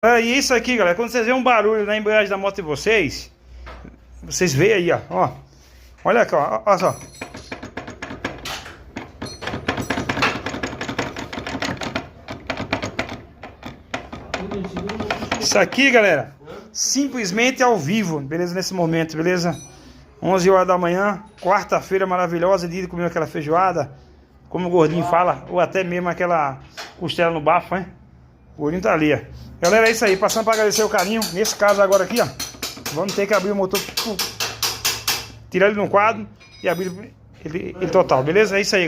E isso aqui, galera, quando vocês verem um barulho na embreagem da moto de vocês, vocês veem aí, ó. Olha aqui, ó, olha só. Isso aqui, galera, simplesmente ao vivo, beleza? Nesse momento, beleza? 11 horas da manhã, quarta-feira maravilhosa, dia de comer aquela feijoada, como o gordinho fala, ou até mesmo aquela costela no bafo, hein? O gordinho tá ali, ó. Galera, é isso aí, passando para agradecer o carinho. Nesse caso agora aqui, ó, vamos ter que abrir o motor, tirar ele no quadro e abrir ele total, beleza? É isso aí, galera.